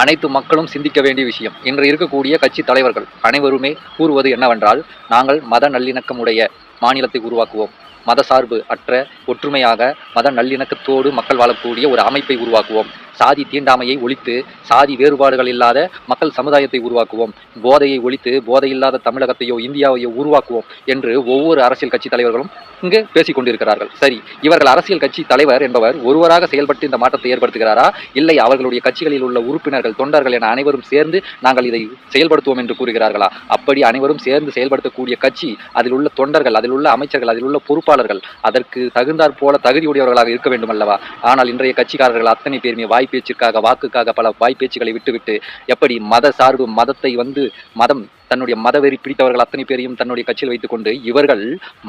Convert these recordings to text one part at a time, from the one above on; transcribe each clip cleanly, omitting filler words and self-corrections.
அனைத்து மக்களும் சிந்திக்க வேண்டிய விஷயம். இன்று இருக்கக்கூடிய கட்சி தலைவர்கள் அனைவருமே கூறுவது என்னவென்றால், நாங்கள் மத நல்லிணக்கமுடைய மாநிலத்தை உருவாக்குவோம், மதசார்பு அற்ற ஒற்றுமையாக மத நல்லிணக்கத்தோடு மக்கள் வாழக்கூடிய ஒரு அமைப்பை உருவாக்குவோம், சாதி தீண்டாமையை ஒழித்து சாதி வேறுபாடுகள் இல்லாத மக்கள் சமுதாயத்தை உருவாக்குவோம், போதையை ஒழித்து போதை இல்லாத தமிழகத்தையோ இந்தியாவையோ உருவாக்குவோம் என்று ஒவ்வொரு அரசியல் கட்சி தலைவர்களும் இங்கு பேசிக் கொண்டிருக்கிறார்கள். சரி, இவர்கள் அரசியல் கட்சி தலைவர் என்பவர் ஒருவராக செயல்பட்டு இந்த மாற்றத்தை ஏற்படுத்துகிறாரா, இல்லை அவர்களுடைய கட்சிகளில் உள்ள உறுப்பினர்கள் தொண்டர்கள் என அனைவரும் சேர்ந்து நாங்கள் இதை செயல்படுத்துவோம் என்று கூறுகிறார்களா? அப்படி அனைவரும் சேர்ந்து செயல்படுத்தக்கூடிய கட்சி, அதில் உள்ள தொண்டர்கள், அதில் உள்ள அமைச்சர்கள், அதில் உள்ள பொறுப்பாளர்கள் அதற்கு தகுந்தாற் போல தகுதியுடையவர்களாக இருக்க வேண்டும் அல்லவா? ஆனால் இன்றைய கட்சிக்காரர்கள் அத்தனை பேருமே வாய்ப்பேச்சுக்காக வாக்குக்காக பல வாய்ப்பேச்சுகளை விட்டுவிட்டு எப்படி மத சார்பு மதத்தை மதம் தன்னுடைய மதவெறி பிடித்தவர்கள் அத்தனை பேரையும் தன்னுடைய கட்சியில் வைத்துக் கொண்டு இவர்கள்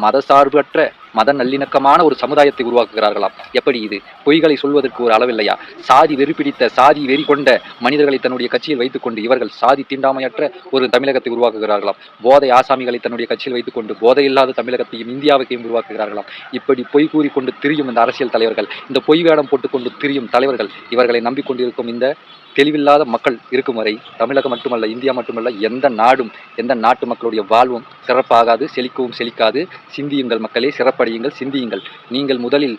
மத சார்பற்ற மத நல்லிணக்கமான ஒரு சமுதாயத்தை உருவாக்குகிறார்களாம். எப்படி இது? பொய்களை சொல்வதற்கு ஒரு அளவில்லையா? சாதி வெறி பிடித்த சாதி வெறி கொண்ட மனிதர்களை தன்னுடைய கட்சியில் வைத்துக் கொண்டு இவர்கள் சாதி தீண்டாமையற்ற ஒரு தமிழகத்தை உருவாக்குகிறார்களாம். போதை ஆசாமிகளை தன்னுடைய கட்சியில் வைத்துக் கொண்டு போதை இல்லாத தமிழகத்தையும் இந்தியாவையும் உருவாக்குகிறார்களாம். இப்படி பொய் கூறிக்கொண்டு திரியும் இந்த அரசியல் தலைவர்கள், இந்த பொய் வேடம் போட்டுக்கொண்டு திரியும் தலைவர்கள், இவர்களை நம்பிக்கொண்டிருக்கும் இந்த தெளிவில்லாத மக்கள் இருக்கும் வரை தமிழகம் மட்டுமல்ல, இந்தியா மட்டுமல்ல, எந்த நாடும் எந்த நாட்டு மக்களுடைய வாழ்வும் சிறப்பாகாது, செழிக்கவும் செழிக்காது. சிந்தியுங்கள் மக்களே, சிறப்படையுங்கள், சிந்தியுங்கள். நீங்கள் முதலில்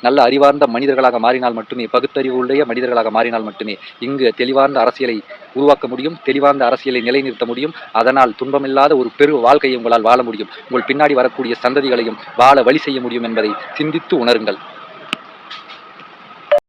நல்ல அறிவார்ந்த மனிதர்களாக மாறினால் மட்டுமே, பகுத்தறிவுடைய மனிதர்களாக மாறினால் மட்டுமே இங்கு தெளிவார்ந்த அரசியலை உருவாக்க முடியும், தெளிவார்ந்த அரசியலை நிலைநிறுத்த முடியும். அதனால் துன்பமில்லாத ஒரு பெரு வாழ்க்கையை உங்களால் வாழ முடியும். உங்கள் பின்னாடி வரக்கூடிய சந்ததிகளையும் வாழ வழி செய்ய முடியும் என்பதை சிந்தித்து உணருங்கள்.